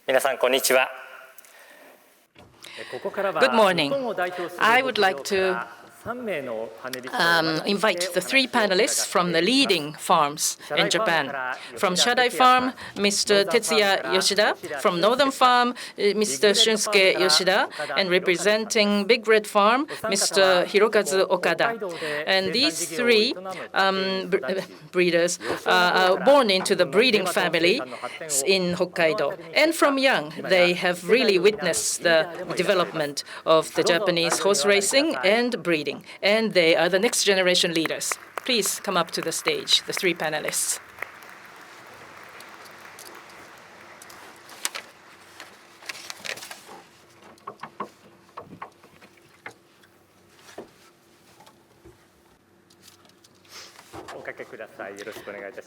皆さんこんにちは。 Good morning. I would like to invite the three panelists from the leading farms in Japan. From Shadai Farm, Mr. Tetsuya Yoshida. From Northern Farm, Mr. Shunsuke Yoshida. And representing Big Red Farm, Mr. Hirokazu Okada. And these three breeders are born into the breeding family in Hokkaido. And from young, they have really witnessed the development of the Japanese horse racing and breeding. And they are the next generation leaders. Please come up to the stage, the three panelists.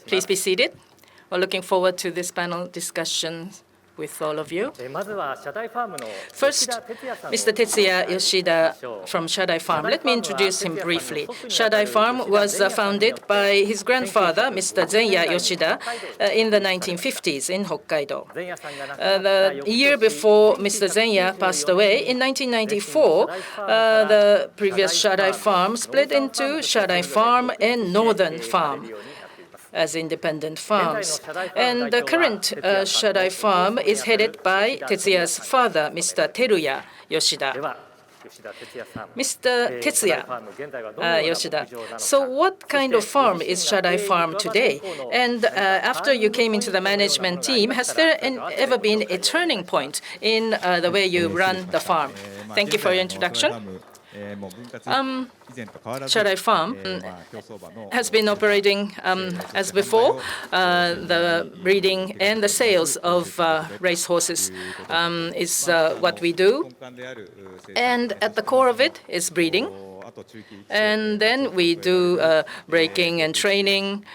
Please be seated. We're looking forward to this panel discussion with all of you. First, Mr. Tetsuya Yoshida from Shadai Farm. Let me introduce him briefly. Shadai Farm was founded by his grandfather, Mr. Zenya Yoshida, in the 1950s in Hokkaido. The year before Mr. Zenya passed away, in 1994, the previous Shadai Farm split into Shadai Farm and Northern Farm as independent farms. And the current Shadai Farm is headed by Tetsuya's father, Mr. Teruya Yoshida. Mr. Tetsuya Yoshida, so what kind of farm is Shadai Farm today? And after you came into the management team, has there ever been a turning point in the way you run the farm? Thank you for your introduction. Shadai Farm has been operating as before. The breeding and the sales of race horses is what we do. And at the core of it is breeding. And then we do breaking and training,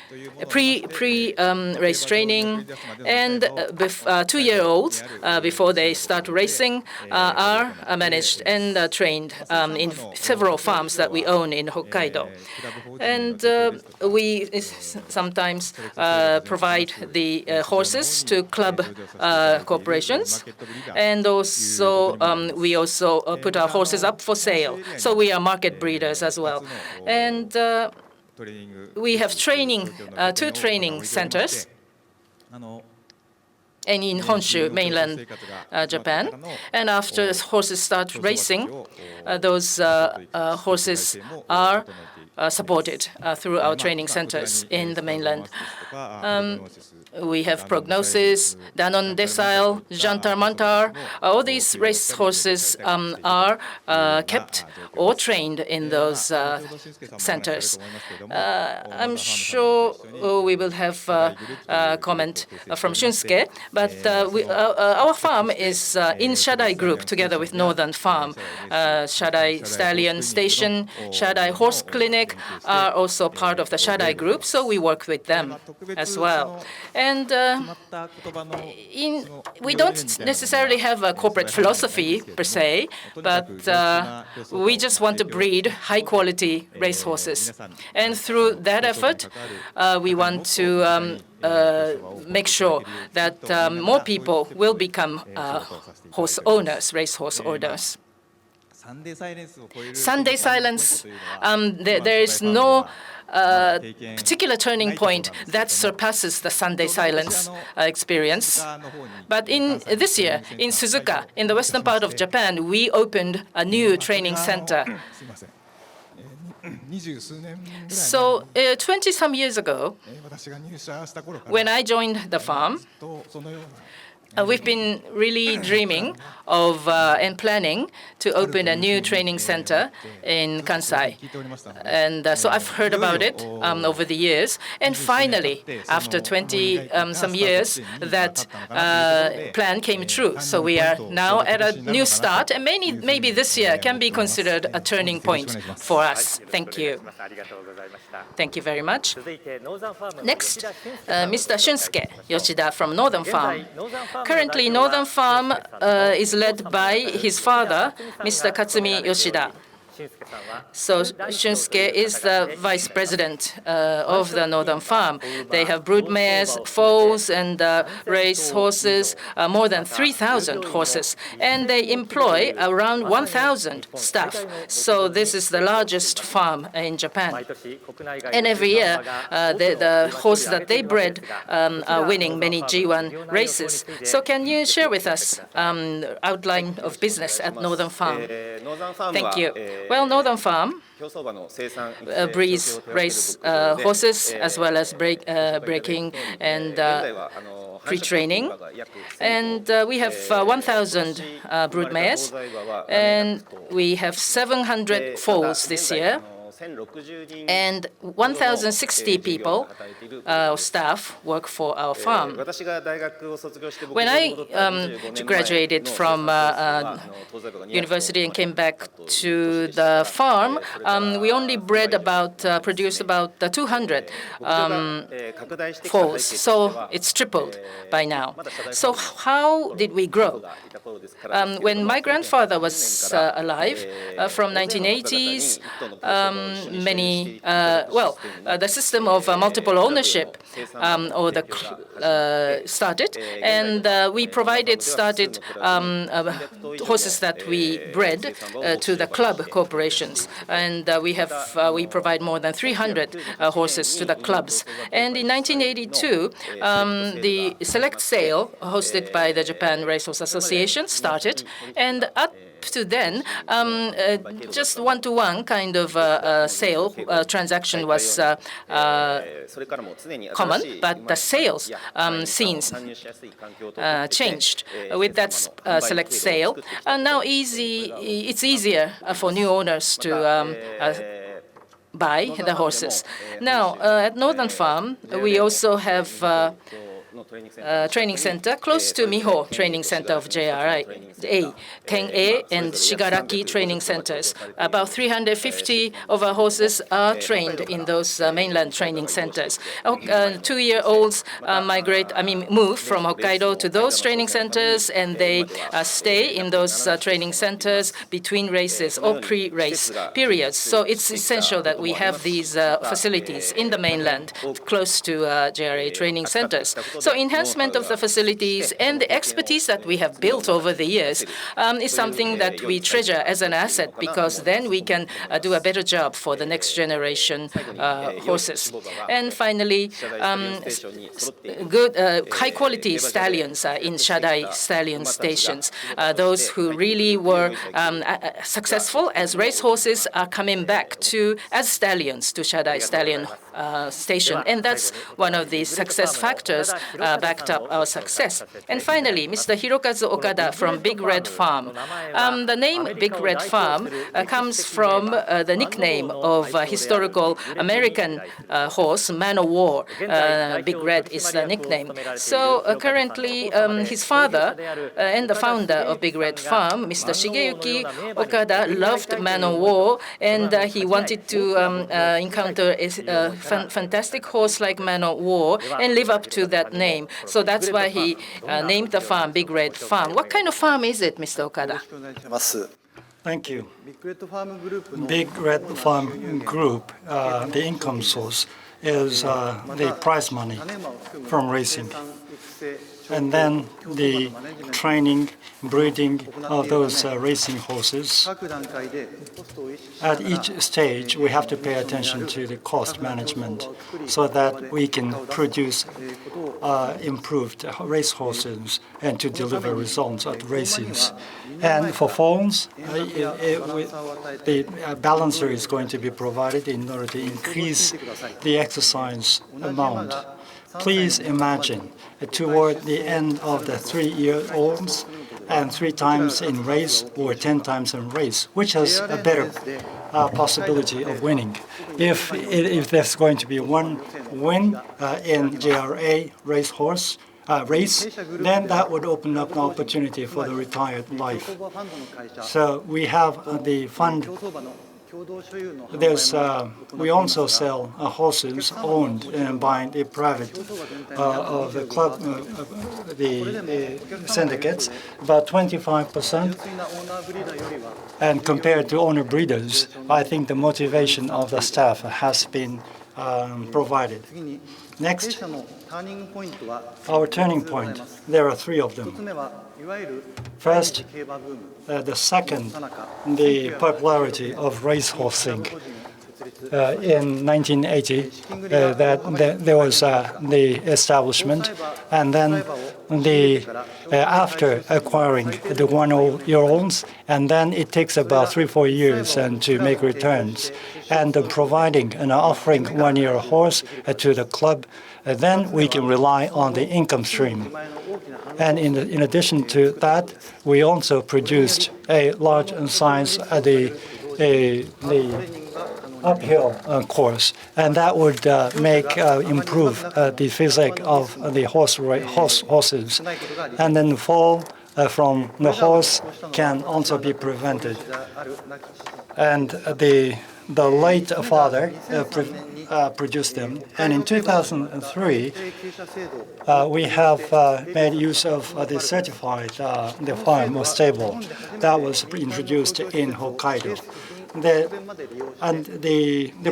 pre-race training, and 2-year-olds before they start racing are managed and trained in several farms that we own in Hokkaido. And we sometimes provide the horses to club corporations, and also we also put our horses up for sale. So we are market breeders as well. And we have training, 2 training centers and in Honshu, mainland Japan. And after horses start racing, those horses are supported through our training centers in the mainland. We have Prognosis, Danon Decile, Jantar Mantar. All these race horses are kept or trained in those centers. I'm sure we will have a comment from Shunsuke, but our farm is in Shadai Group together with Northern Farm. Shadai Stallion Station, Shadai Horse Clinic are also part of the Shadai Group, so we work with them as well. And we don't necessarily have a corporate philosophy per se, but we just want to breed high-quality racehorses. And through that effort, we want to make sure that more people will become horse owners, racehorse owners. Sunday silence, there is no particular turning point that surpasses the Sunday silence experience. But in this year, in Suzuka, in the western part of Japan, we opened a new training center. So 20-some years ago, when I joined the farm, we've been really dreaming of and planning to open a new training center in Kansai. And so I've heard about it over the years. And finally, after 20-some years, that plan came true. So we are now at a new start. And maybe this year can be considered a turning point for us. Thank you. Thank you very much. Next, Mr. Shunsuke Yoshida from Northern Farm. Currently, Northern Farm is led by his father, Mr. Katsumi Yoshida. So Shunsuke is the vice president of the Northern Farm. They have broodmares, foals, and race horses, more than 3,000 horses, and they employ around 1,000 staff. So this is the largest farm in Japan. And every year, the horses that they bred are winning many G1 races. So can you share with us outline of business at Northern Farm? Thank you. Well, Northern Farm breeds race horses as well as breaking and pre-training. And we have 1,000 broodmares, and we have 700 foals this year. And 1,060 people, staff, work for our farm. When I graduated from university and came back to the farm, we only produced about 200 foals. So it's tripled by now. So how did we grow? When my grandfather was alive, from 1980s, the system of multiple ownership started, and we started horses that we bred to the club corporations, and we provide more than 300 horses to the clubs. And in 1982, the select sale hosted by the Japan Racehorse Association started, and up to then, just one-to-one kind of sale transaction was common, but the sales scenes changed with that select sale. And now it's easier for new owners to buy the horses. Now, at Northern Farm, we also have training center close to Miho Training Center of JRA, Ken-A and Shigaraki training centers. About 350 of our horses are trained in those mainland training centers. 2-year-olds move from Hokkaido to those training centers, and they stay in those training centers between races or pre-race periods. So it's essential that we have these facilities in the mainland close to JRA training centers. So enhancement of the facilities and the expertise that we have built over the years is something that we treasure as an asset, because then we can do a better job for the next generation horses. And finally, good high-quality stallions in Shadai Stallion stations. Those who really were successful as racehorses are coming back as stallions to Shadai Stallion station, and that's one of the success factors backed up our success. And finally, Mr. Hirokazu Okada from Big Red Farm. The name Big Red Farm comes from the nickname of historical American horse, Man o' War. Big Red is the nickname. So currently, his father and the founder of Big Red Farm, Mr. Shigeyuki Okada, loved Man o' War, and he wanted to encounter a fantastic horse like Man o' War and live up to that name. So that's why he named the farm Big Red Farm. What kind of farm is it, Mr. Okada? Thank you. Big Red Farm Group, the income source is the prize money from racing, and then the training, breeding of those racing horses. At each stage, we have to pay attention to the cost management so that we can produce improved race horses and to deliver results at races. And for phones, the balancer is going to be provided in order to increase the exercise amount. Please imagine toward the end of the 3-year-olds and 3 times in race or 10 times in race, which has a better possibility of winning. If there's going to be one win in JRA race, then that would open up an opportunity for the retired life. So we have the fund we also sell horses owned by the private of the club, the syndicates, about 25%. And compared to owner breeders, I think the motivation of the staff has been provided. Next, our turning point. There are three of them. First, the popularity of racehorsing. In 1980, there was the establishment, and then after acquiring the one-year-olds, and then it takes about 3-4 years to make returns, and providing and offering one-year horse to the club, then we can rely on the income stream. And in addition to that, we also produced a large size the uphill course, and that would improve the physique of the horses. And then fall from the horse can also be prevented. And the late father produced them. And in 2003, we have made use of the certified the farm was stable. That was introduced in Hokkaido. The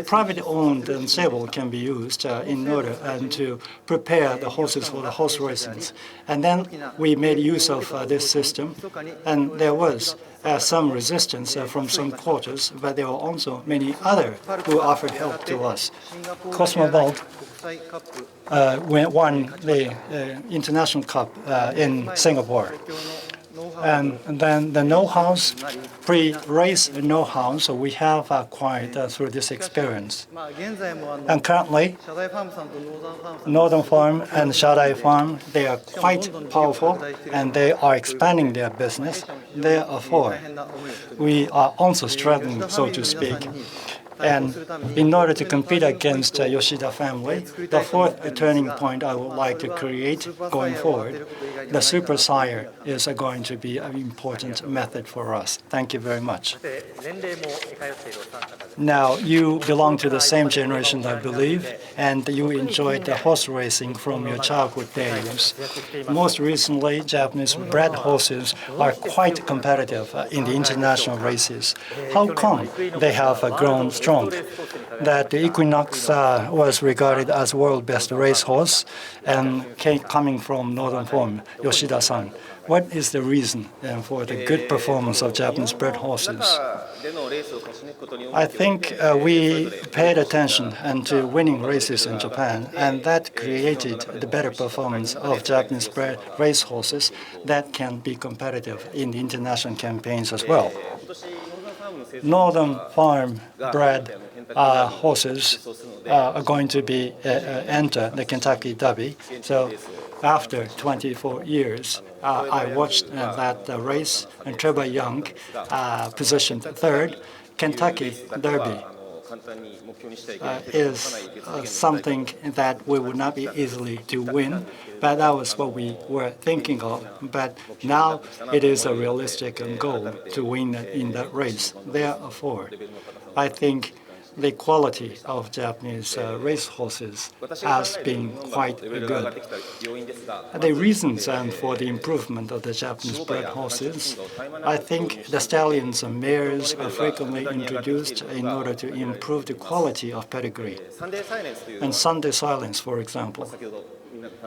private-owned and stable can be used in order to prepare the horses for the horse races. And then we made use of this system, and there was some resistance from some quarters, but there were also many other who offered help to us. Cosmobolt won the International Cup in Singapore. And then the know-hows, pre-race know-how, so we have acquired through this experience. And currently, Northern Farm and Shadai Farm, they are quite powerful, and they are expanding their business. Therefore, we are also struggling, so to speak. And in order to compete against Yoshida family, the fourth turning point I would like to create going forward, the super sire is going to be an important method for us. Thank you very much. Now, you belong to the same generation, I believe, and you enjoyed the horse racing from your childhood days. Most recently, Japanese bred horses are quite competitive in the international races. How come they have grown strong? That the Equinox was regarded as world best racehorse and coming from Northern Farm, Yoshida-san. What is the reason for the good performance of Japanese bred horses? I think we paid attention to winning races in Japan, and that created the better performance of Japanese bred racehorses that can be competitive in the international campaigns as well. Northern Farm bred horses are going to be enter the Kentucky Derby. So after 24 years, I watched that race, and Trevor Young positioned third. Kentucky Derby is something that we would not be easily to win, but that was what we were thinking of. But now it is a realistic goal to win in that race. Therefore, I think the quality of Japanese racehorses has been quite good. The reasons for the improvement of the Japanese bred horses, I think the stallions and mares are frequently introduced in order to improve the quality of pedigree. And Sunday Silence, for example,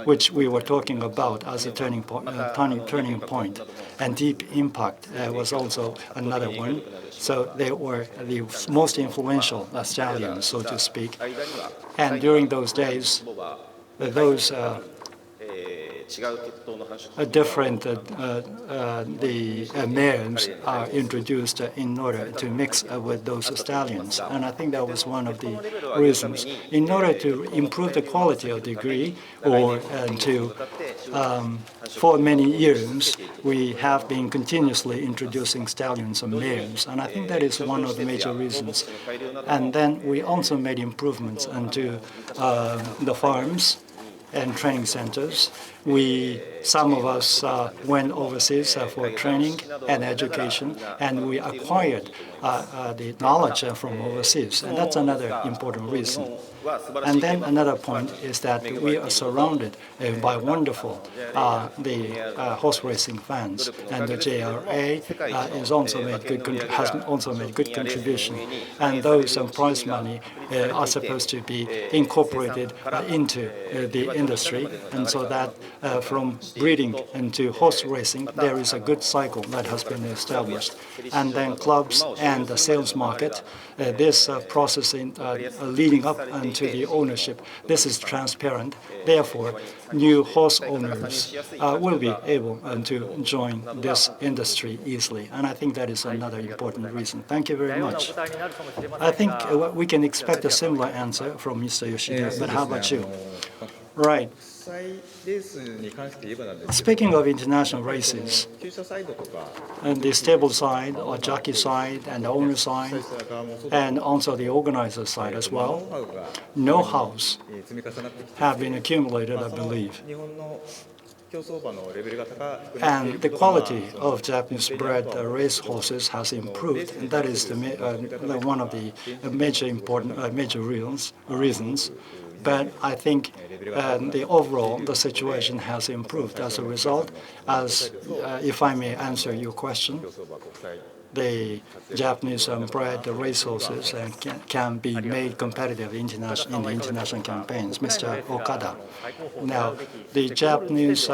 which we were talking about as a turning point, and Deep Impact was also another one. So they were the most influential stallions, so to speak. And during those days, those different mares are introduced in order to mix with those stallions, and I think that was one of the reasons. In order to improve the quality of degree, or for many years, we have been continuously introducing stallions and mares, and I think that is one of the major reasons. And then we also made improvements into the farms and training centers. Some of us went overseas for training and education, and we acquired the knowledge from overseas, and that's another important reason. And then another point is that we are surrounded by wonderful horse racing fans, and the JRA has also made good contribution, and those prize money are supposed to be incorporated into the industry, and so that from breeding into horse racing, there is a good cycle that has been established. And then clubs and the sales market, this processing leading up to the ownership, this is transparent. Therefore, new horse owners will be able to join this industry easily. And I think that is another important reason. Thank you very much. I think we can expect a similar answer from Mr. Yoshida, but how about you? Right. Speaking of international races, and the stable side, or jockey side, and the owner side, and also the organizer side as well, know-hows have been accumulated, I believe. And the quality of Japanese-bred race horses has improved, and that is one of the major reasons. But I think the situation has improved as a result. If I may answer your question, the Japanese-bred racehorses can be made competitive in the international campaigns. Mr. Okada. Now, the Japanese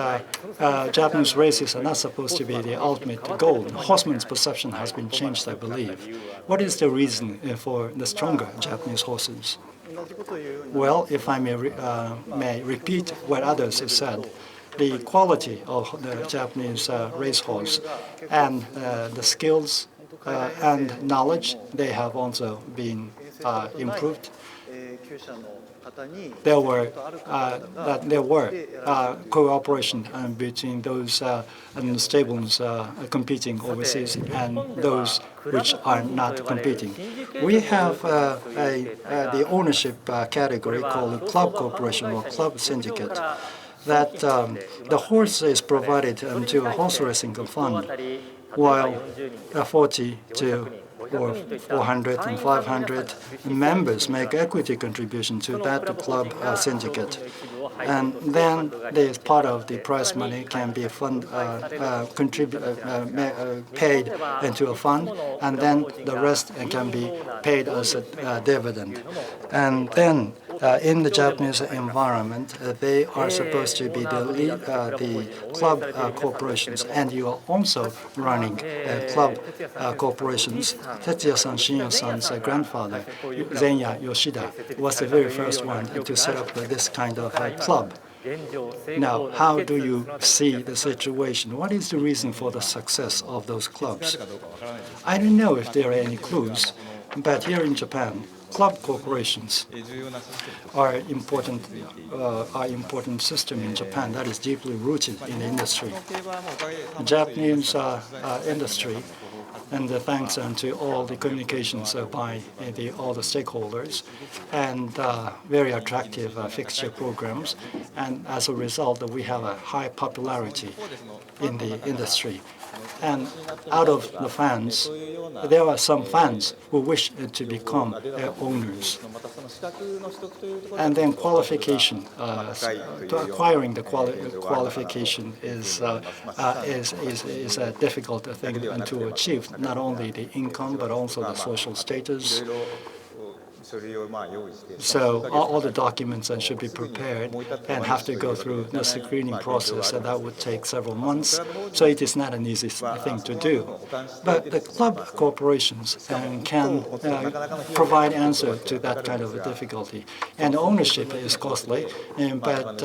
races are not supposed to be the ultimate goal. Horsemen's perception has been changed, I believe. What is the reason for the stronger Japanese horses? Well, if I may repeat what others have said, the quality of the Japanese racehorse and the skills and knowledge, they have also been improved. There were cooperation between those stables competing overseas and those which are not competing. We have the ownership category called club corporation or club syndicate, that the horse is provided to a horse racing fund, while 40 to 400 and 500 members make equity contribution to that club syndicate. And then there's part of the prize money can be paid into a fund, and then the rest can be paid as a dividend. And then in the Japanese environment, they are supposed to be the club corporations, and you are also running club corporations. Tetsuya-san, Shinya-san's grandfather, Zenya Yoshida, was the very first one to set up this kind of club. Now, how do you see the situation? What is the reason for the success of those clubs? I don't know if there are any clues, but here in Japan, club corporations are important system in Japan that is deeply rooted in the industry. The Japanese industry, and thanks to all the communications by all the stakeholders, and very attractive fixture programs, and as a result, we have a high popularity in the industry. And out of the fans, there are some fans who wish to become owners. And then qualification, to acquiring the qualification is a difficult thing to achieve, not only the income, but also the social status. So all the documents should be prepared and have to go through the screening process, and that would take several months. So it is not an easy thing to do. But the club corporations can provide answer to that kind of a difficulty. And ownership is costly, but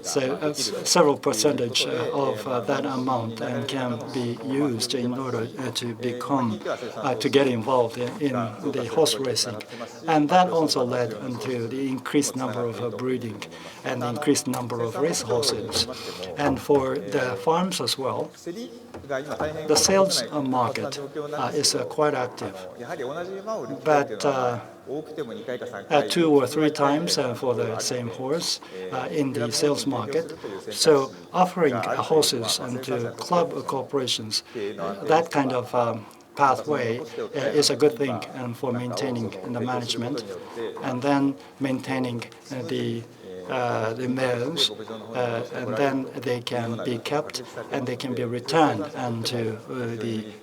several percentage of that amount can be used in order to get involved in the horse racing. And that also led to the increased number of breeding and the increased number of racehorses. And for the farms as well, the sales market is quite active. But 2 or 3 times for the same horse in the sales market. So offering horses and to club corporations, that kind of pathway is a good thing and for maintaining the management and then maintaining the mares, and then they can be kept and they can be returned to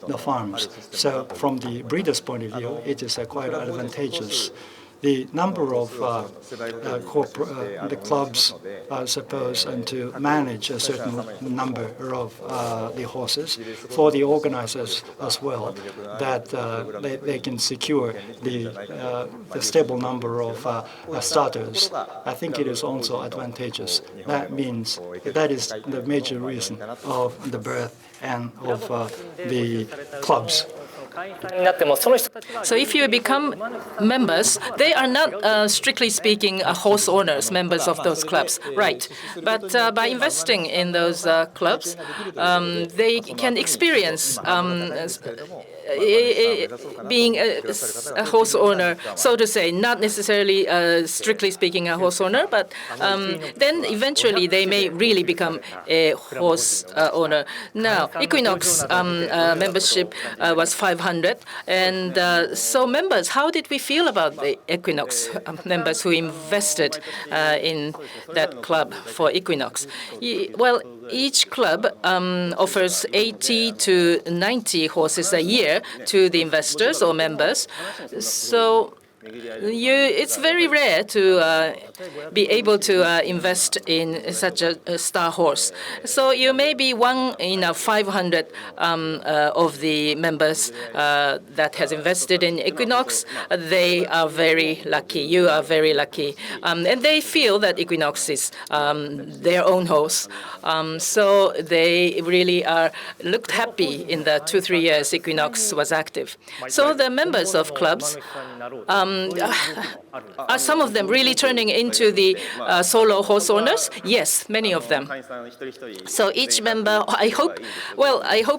the farms. So from the breeder's point of view, it is quite advantageous. The number of the clubs are supposed to manage a certain number of the horses for the organizers as well, that they can secure the stable number of starters. I think it is also advantageous. That means that is the major reason of the birth and of the clubs. So if you become members, they are not, strictly speaking, horse owners, members of those clubs, right? But by investing in those clubs, they can experience being a horse owner, so to say, not necessarily, strictly speaking, a horse owner, but then eventually they may really become a horse owner. Now, Equinox membership was 500, and so members, how did we feel about the Equinox members who invested in that club for Equinox? Well, each club offers 80 to 90 horses a year to the investors or members. So it's very rare to be able to invest in such a star horse. So you may be one in 500 of the members that has invested in Equinox. They are very lucky. You are very lucky. And they feel that Equinox is their own horse. So they really looked happy in the 2-3 years Equinox was active. So the members of clubs, are some of them really turning into the solo horse owners? Yes, many of them. So each member, I hope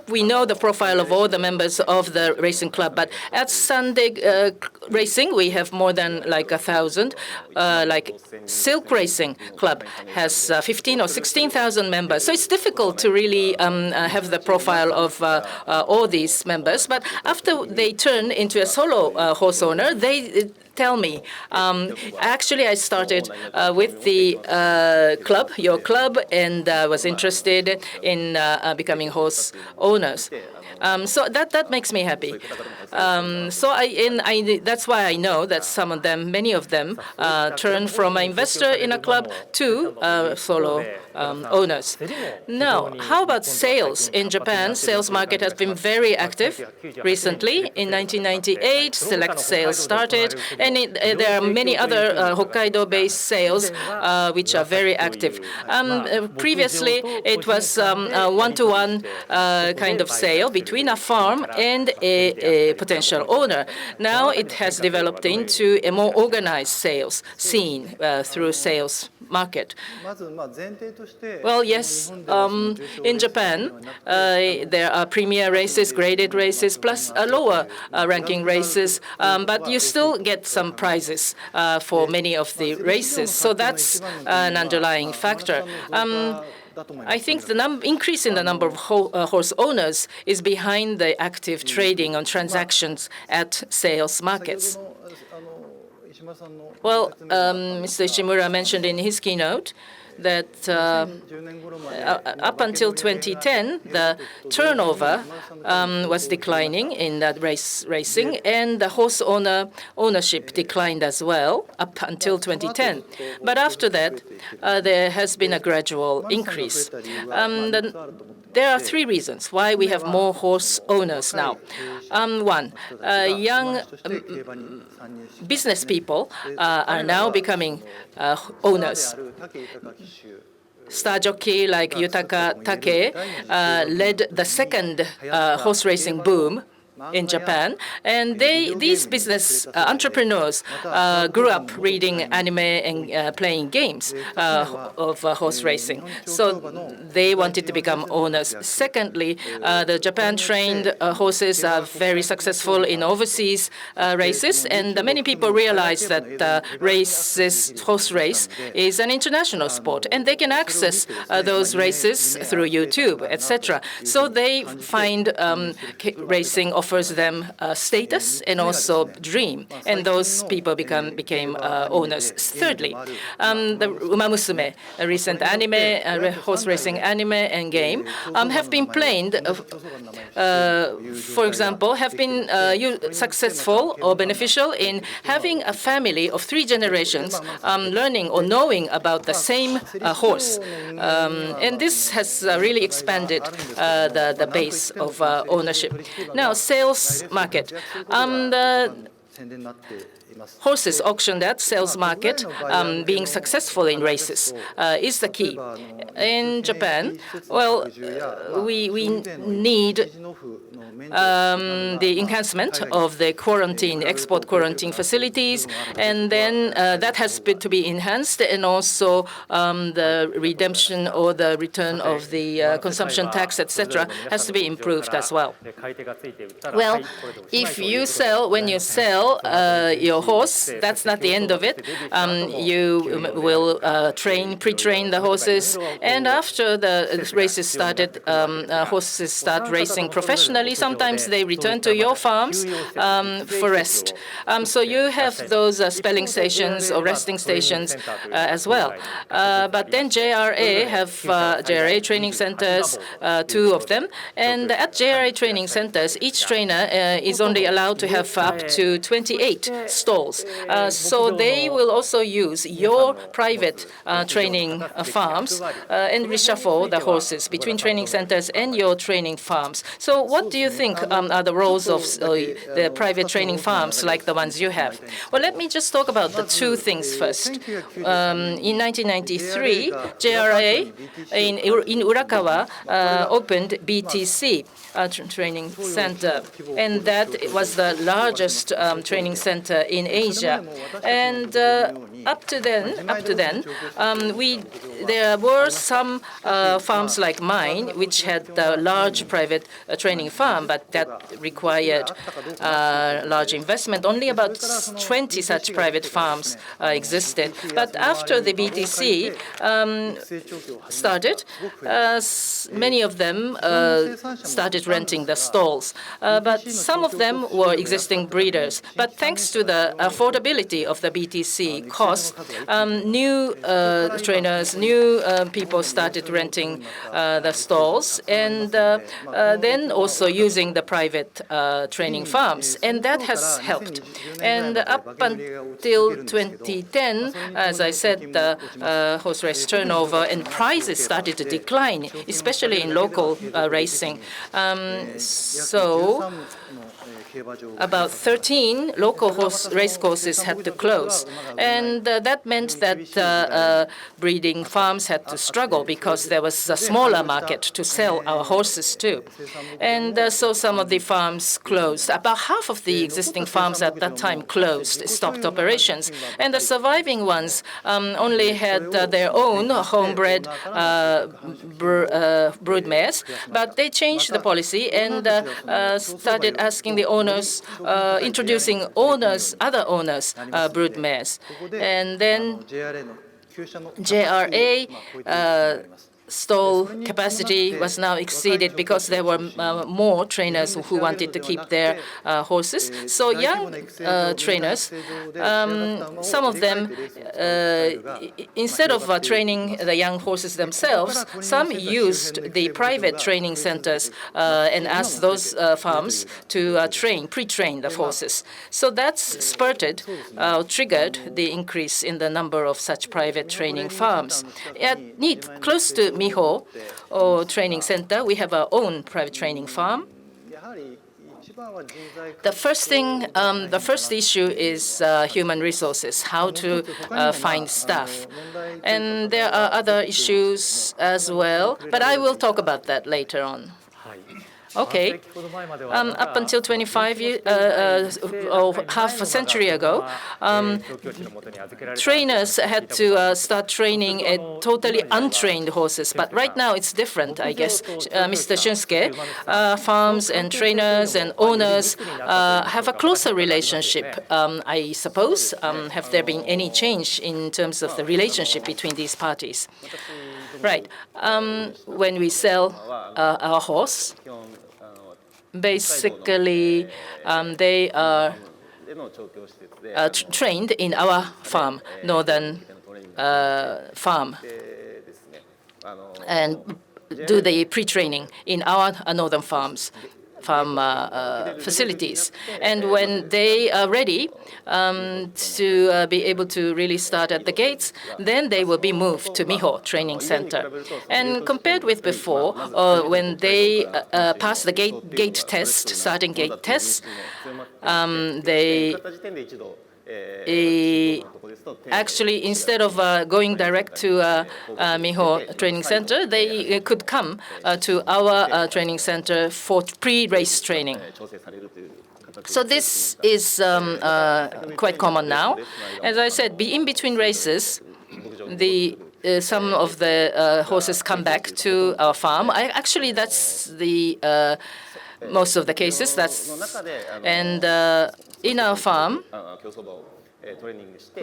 we know the profile of all the members of the racing club. But at Sunday Racing, we have more than like 1,000. Like Silk Racing Club has 15 or 16,000 members. So it's difficult to really have the profile of all these members. But after they turn into a solo horse owner, they tell me. Actually, I started with the club, your club, and was interested in becoming horse owners. So that makes me happy. So that's why I know that some of them, many of them, turn from an investor in a club to solo owners. Now, how about sales? In Japan, sales market has been very active recently. In 1998, select sales started, and there are many other Hokkaido-based sales which are very active. Previously, it was a one-to-one kind of sale between a farm and a potential owner. Now it has developed into a more organized sales scene through sales market. Well, yes, in Japan, there are premier races, graded races, plus lower ranking races, but you still get some prizes for many of the races. So that's an underlying factor. I think the increase in the number of horse owners is behind the active trading on transactions at sales markets. Well, Mr. Ishimura mentioned in his keynote that up until 2010, the turnover was declining in that racing, and the horse ownership declined as well up until 2010. But after that, there has been a gradual increase. There are 3 reasons why we have more horse owners now. One, young business people are now becoming owners. Star jockey like Yutaka Take led the second horse racing boom in Japan, and these business entrepreneurs grew up reading anime and playing games of horse racing. So they wanted to become owners. Secondly, the Japan-trained horses are very successful in overseas races, and many people realize that horse race is an international sport, and they can access those races through YouTube, etc. So they find racing offers them status and also dream, and those people became owners. Thirdly, the Umamusume, a recent anime, horse racing anime and game, have been played, for example, have been successful or beneficial in having a family of 3 generations learning or knowing about the same horse. And this has really expanded the base of ownership. Now, sales market. The horses auctioned at sales market being successful in races is the key. In Japan, well, we need the enhancement of the export quarantine facilities, and then that has to be enhanced, and also the redemption or the return of the consumption tax, etc., has to be improved as well. Well, when you sell your horse, that's not the end of it. You will pre-train the horses, and after the races started, horses start racing professionally. Sometimes they return to your farms for rest. So you have those spelling stations or resting stations as well. But then JRA have JRA training centers, 2 of them, and at JRA training centers, each trainer is only allowed to have up to 28 stalls. So they will also use your private training farms and reshuffle the horses between training centers and your training farms. So what do you think are the roles of the private training farms like the ones you have? Well, let me just talk about the 2 things first. In 1993, JRA in Urakawa opened BTC training center, and that was the largest training center in Asia. And up to then, there were some farms like mine which had a large private training farm, but that required large investment. Only about 20 such private farms existed. But after the BTC started, many of them started renting the stalls. But some of them were existing breeders. But thanks to the affordability of the BTC cost, new trainers, new people started renting the stalls, and then also using the private training farms, and that has helped. And up until 2010, as I said, the horse race turnover and prices started to decline, especially in local racing. So about 13 local race courses had to close, and that meant that breeding farms had to struggle because there was a smaller market to sell our horses to. And so some of the farms closed. About half of the existing farms at that time closed, stopped operations, and the surviving ones only had their own homebred brood mares, but they changed the policy and started asking the owners, introducing other owners' brood mares. And then JRA stall capacity was now exceeded because there were more trainers who wanted to keep their horses. So young trainers, some of them, instead of training the young horses themselves, some used the private training centers and asked those farms to pre-train the horses. So that's triggered the increase in the number of such private training farms. Close to Miho Training Center, we have our own private training farm. The first issue is human resources, how to find staff. And there are other issues as well, but I will talk about that later on. Okay. Up until 25 years, or half a century ago, trainers had to start training totally untrained horses. But right now it's different, I guess. Mr. Shunsuke, farms and trainers and owners have a closer relationship, I suppose. Have there been any change in terms of the relationship between these parties? Right. When we sell our horse, basically, they are trained in our farm, northern farm, and do the pre-training in our northern farm facilities. And when they are ready to be able to really start at the gates, then they will be moved to Miho Training Center. And compared with before, when they pass the gate test, starting gate test, they actually, instead of going direct to Miho Training Center, they could come to our training center for pre-race training. So this is quite common now. As I said, in between races, some of the horses come back to our farm. Actually, that's the most of the cases. And in our farm,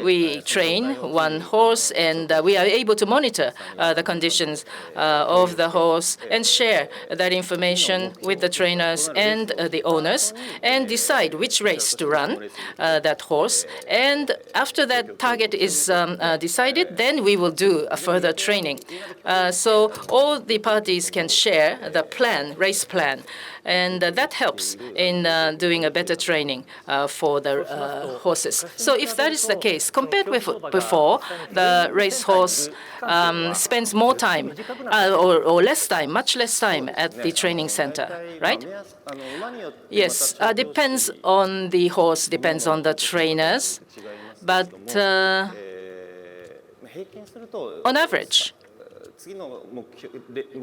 we train one horse, and we are able to monitor the conditions of the horse and share that information with the trainers and the owners, and decide which race to run that horse. And after that target is decided, then we will do a further training. So all the parties can share the plan, race plan, and that helps in doing a better training for the horses. So if that is the case, compared with before, the racehorse spends more time or less time, much less time at the training center, right? Yes, depends on the horse, depends on the trainers, but on average,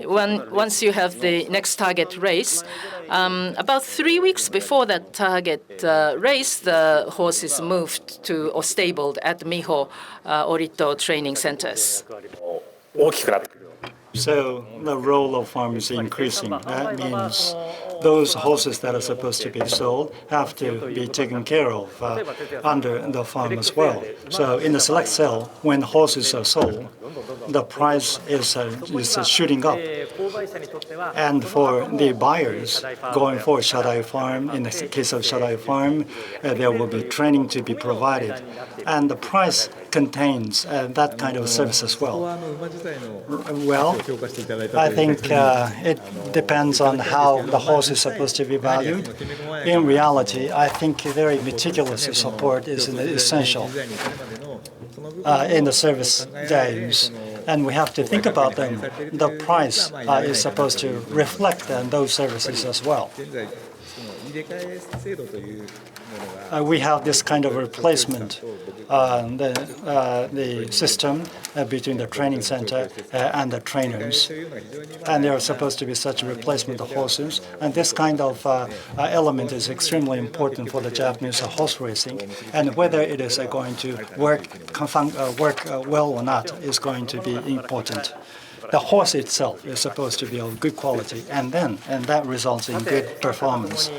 once you have the next target race, about 3 weeks before that target race, the horse is moved to or stabled at Miho Orito training centers. So the role of farm is increasing. That means those horses that are supposed to be sold have to be taken care of under the farm as well. So in the select sale, when horses are sold, the price is shooting up. And for the buyers going for Shadai Farm, in the case of Shadai Farm, there will be training to be provided. And the price contains that kind of service as well. Well, I think it depends on how the horse is supposed to be valued. In reality, I think very meticulous support is essential in the service days. And we have to think about them. The price is supposed to reflect those services as well. We have this kind of replacement, the system between the training center and the trainers. And there are supposed to be such a replacement of horses. And this kind of element is extremely important for the Japanese horse racing. And whether it is going to work well or not is going to be important. The horse itself is supposed to be of good quality, and that results in good performance.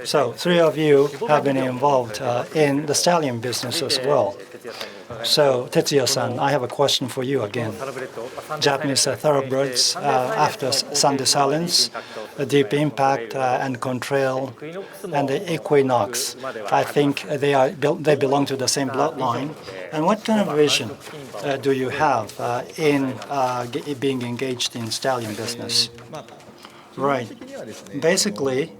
So 3 of you have been involved in the stallion business as well. So Tetsuya-san, I have a question for you again. Japanese thoroughbreds after Sunday Silence, Deep Impact and Contrail, and the Equinox. I think they belong to the same bloodline. And what kind of vision do you have in being engaged in stallion business? Right. Basically,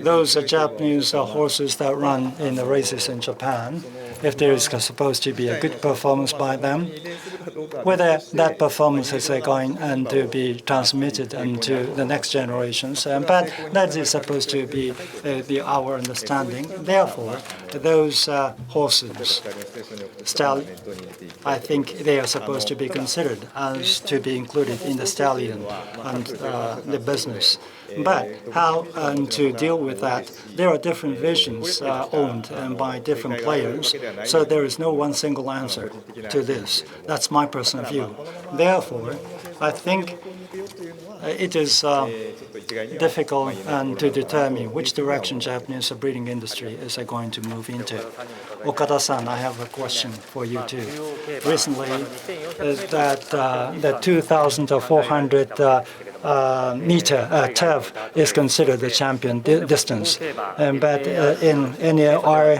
those Japanese horses that run in the races in Japan, if there is supposed to be a good performance by them, whether that performance is going and to be transmitted into the next generations, but that is supposed to be our understanding. Therefore, those horses, I think they are supposed to be considered as to be included in the stallion and the business. But how to deal with that? There are different visions owned by different players, so there is no one single answer to this. That's my personal view. Therefore, I think it is difficult to determine which direction Japanese breeding industry is going to move into. Okada-san, I have a question for you too. Recently, that the 2,400 meter turf is considered the champion distance. But in any our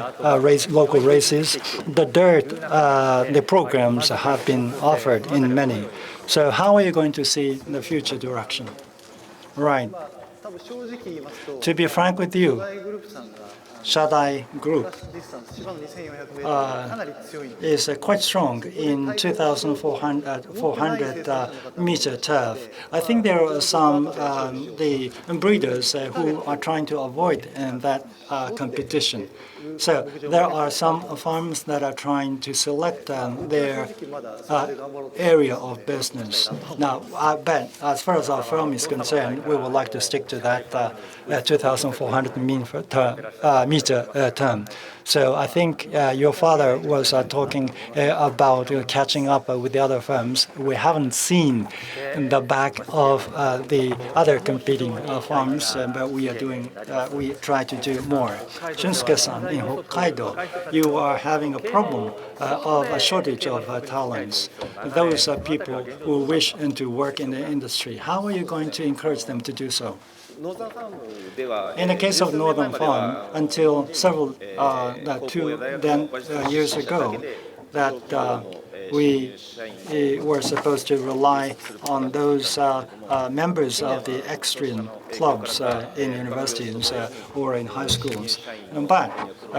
local races, the dirt, the programs have been offered in many. So how are you going to see the future direction? Right. To be frank with you, Shadai Group is quite strong in 2,400 meter turf. I think there are some the breeders who are trying to avoid that competition. So there are some farms that are trying to select their area of business. Now, I bet as far as our firm is concerned, we would like to stick to that 2,400 meter term. So I think your father was talking about catching up with the other firms. We haven't seen the back of the other competing farms, but we are doing. We try to do more. Shunsuke-san, in Hokkaido, you are having a problem of a shortage of talents. Those are people who wish to work in the industry. How are you going to encourage them to do so? In the case of Northern Farm, until several 2 years ago, that we were supposed to rely on those members of the extreme clubs in universities or in high schools. But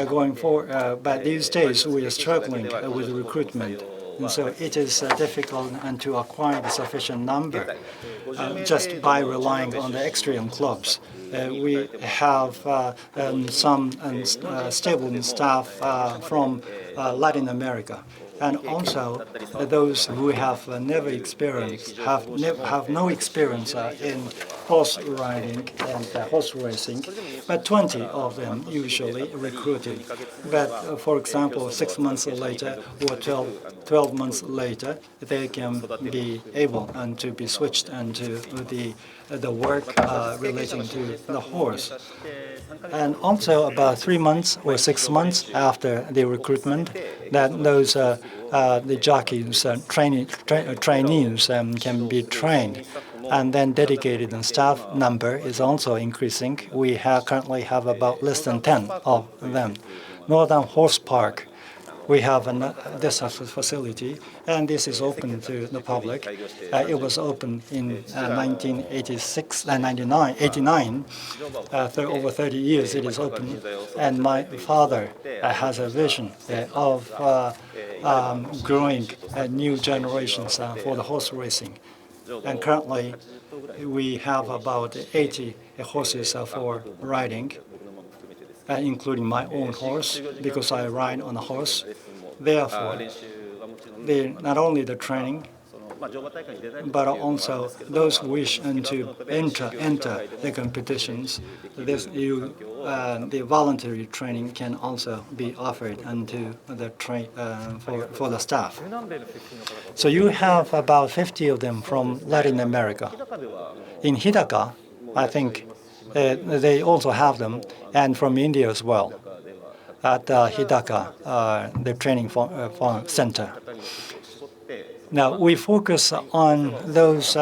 going forward, but these days we are struggling with recruitment. And so it is difficult to acquire the sufficient number just by relying on the extreme clubs. We have some stable staff from Latin America. And also, those who have never experienced, have no experience in horse riding and horse racing, but 20 of them usually recruited. But for example, 6 months later or 12 months later, they can be able to be switched into the work relating to the horse. And also about 3 months or 6 months after the recruitment, that those the jockeys, trainees can be trained, and then dedicated and staff number is also increasing. We currently have about less than 10 of them. Northern Horse Park, we have this facility, and this is open to the public. It was opened in 1986, 89. Over 30 years it is open, and my father has a vision of growing new generations for the horse racing. And currently, we have about 80 horses for riding, including my own horse, because I ride on a horse. Therefore, not only the training, but also those who wish to enter the competitions, the voluntary training can also be offered for the staff. So you have about 50 of them from Latin America. In Hidaka, I think they also have them, and from India as well, at Hidaka, the training farm center. Now, we focus on those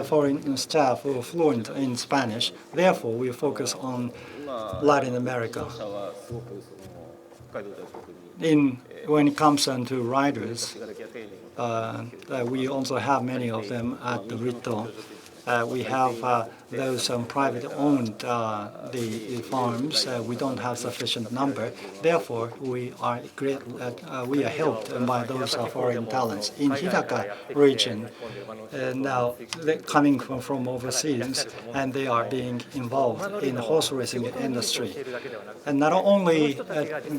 foreign staff who are fluent in Spanish. Therefore, we focus on Latin America. When it comes to riders, we also have many of them at the Rito. We have those private-owned the farms. We don't have sufficient number. Therefore, we are helped by those foreign talents in Hidaka region. Now they're coming from overseas, and they are being involved in the horse racing industry. And not only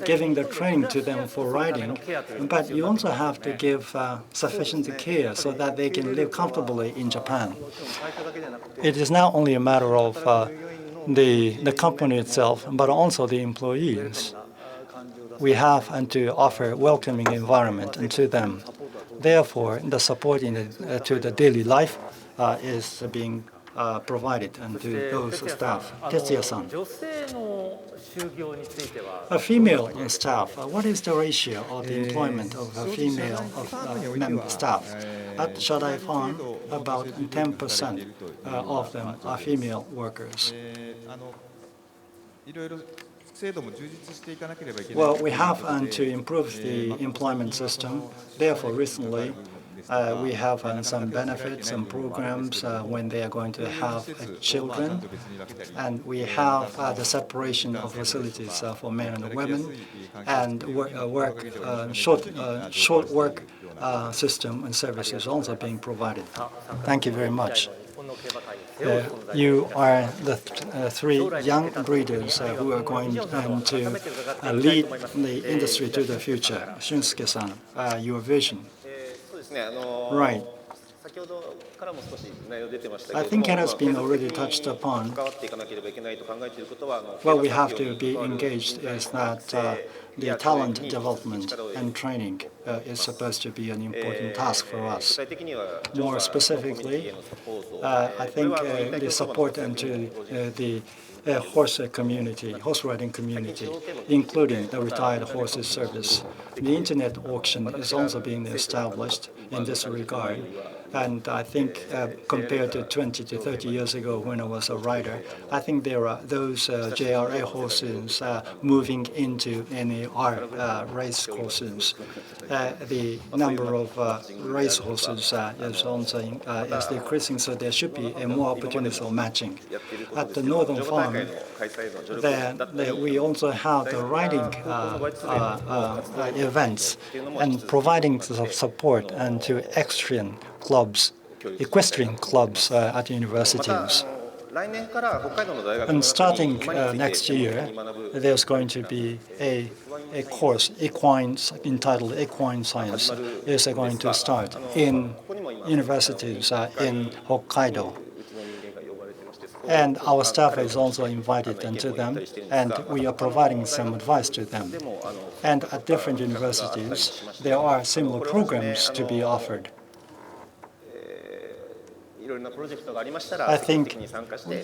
giving the training to them for riding, but you also have to give sufficient care so that they can live comfortably in Japan. It is not only a matter of the company itself, but also the employees. We have to offer welcoming environment to them. Therefore, the support to the daily life is being provided to those staff. Tetsuya-san. A female staff, what is the ratio of the employment of a female staff? At Shadai Farm, about 10% of them are female workers. Well, we have to improve the employment system. Therefore, recently, we have some benefits and programs when they are going to have children. And we have the separation of facilities for men and women, and short work system and services also being provided. Thank you very much. You are the three young breeders who are going to lead the industry to the future. Shunsuke-san, your vision. Right. I think it has been already touched upon. What we have to be engaged is that the talent development and training is supposed to be an important task for us. More specifically, I think the support into the horse riding community, including the retired horses service. The internet auction is also being established in this regard. And I think compared to 20 to 30 years ago when I was a rider, I think there are those JRA horses moving into NAR race courses. The number of race horses is also is decreasing, so there should be more opportunities for matching. At the Northern Farm, we also have the riding events and providing support and to equestrian clubs at universities. And starting next year, there's going to be a course, entitled Equine Science, is going to start in universities in Hokkaido. And our staff is also invited into them, and we are providing some advice to them. And at different universities, there are similar programs to be offered. I think,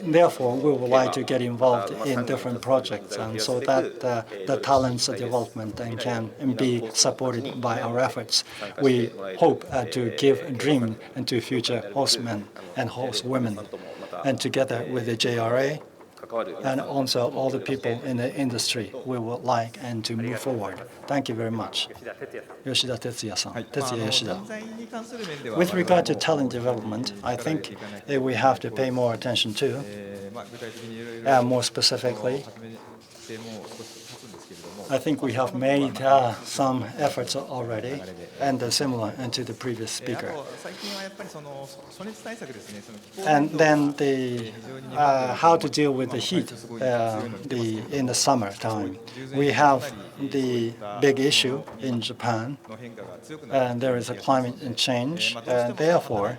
therefore, we would like to get involved in different projects, and so that the talents development can be supported by our efforts. We hope to give a dream to future horsemen and horsewomen, and together with the JRA and also all the people in the industry, we would like to move forward. Thank you very much. Yoshida Tetsuya-san, Tetsuya Yoshida. With regard to talent development, I think we have to pay more attention to, more specifically, I think we have made some efforts already, and similar to the previous speaker. And then how to deal with the heat in the summertime. We have the big issue in Japan, and there is a climate change, and therefore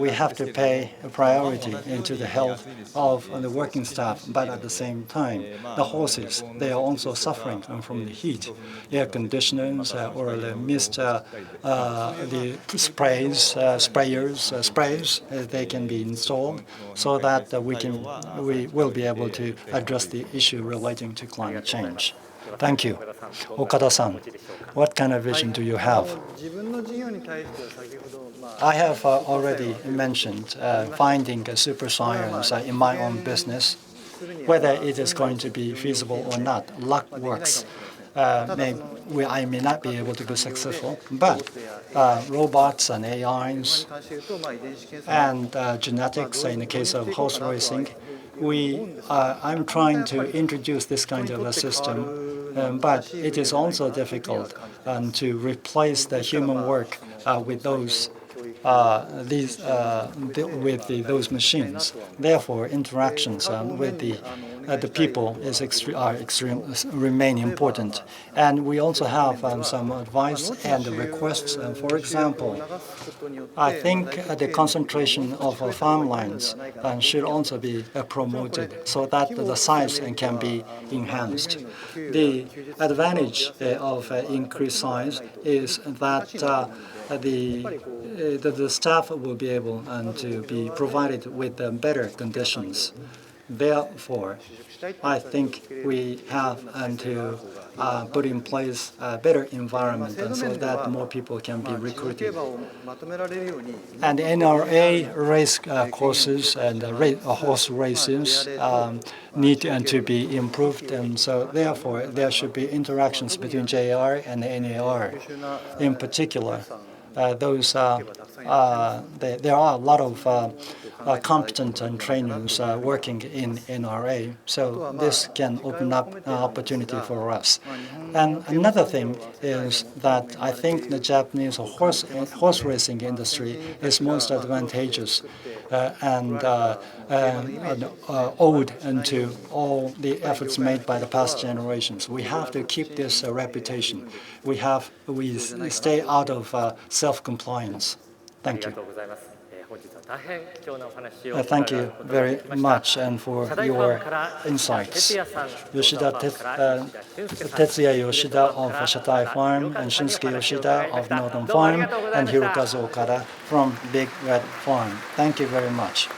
we have to pay a priority into the health of the working staff, but at the same time, the horses, they are also suffering from the heat. Air conditioners or the mist, the sprays, they can be installed so that we will be able to address the issue relating to climate change. Thank you. Okada-san, what kind of vision do you have? I have already mentioned finding a super science in my own business. Whether it is going to be feasible or not, luck works. I may not be able to be successful, but robots and AIs and genetics, in the case of horse racing, I'm trying to introduce this kind of a system, but it is also difficult to replace the human work with those those machines. Therefore, interactions with the people remain important. And we also have some advice and requests. For example, I think the concentration of farmlands should also be promoted so that the size can be enhanced. The advantage of increased size is that the staff will be able to be provided with better conditions. Therefore, I think we have to put in place a better environment so that more people can be recruited. And NRA race courses and horse races need to be improved, and so therefore there should be interactions between JR and NAR. In particular, there are a lot of competent trainers working in NRA, so this can open up an opportunity for us. And another thing is that I think the Japanese horse racing industry is most advantageous and owed to all the efforts made by the past generations. We have to keep this reputation. We stay out of self-compliance. Thank you. Thank you very much and for your insights. Tetsuya Yoshida of Shatai Farm and Shunsuke Yoshida of Northern Farm and Hirokazu Okada from Big Red Farm. Thank you very much.